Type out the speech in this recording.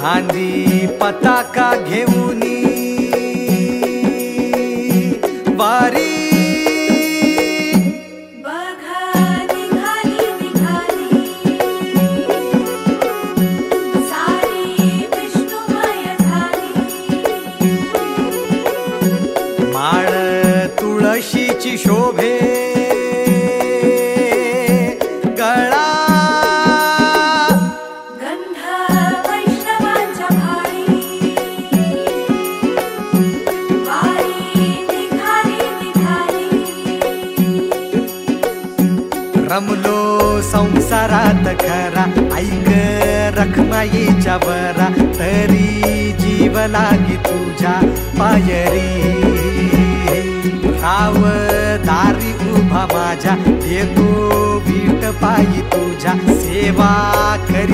खांदी पताका घेऊनी वारी माळ तुळशीची शोभे गळा गंध वैष्णवांच्या भाळी वारी निघाली निघाली रमलो संसारात खरा ऐक रखमाईच्या बरा तरी जीव लागी तुझ्या पायरी राव दारी उभा माझ्या येतो वीट पायी तुझ्या सेवा करी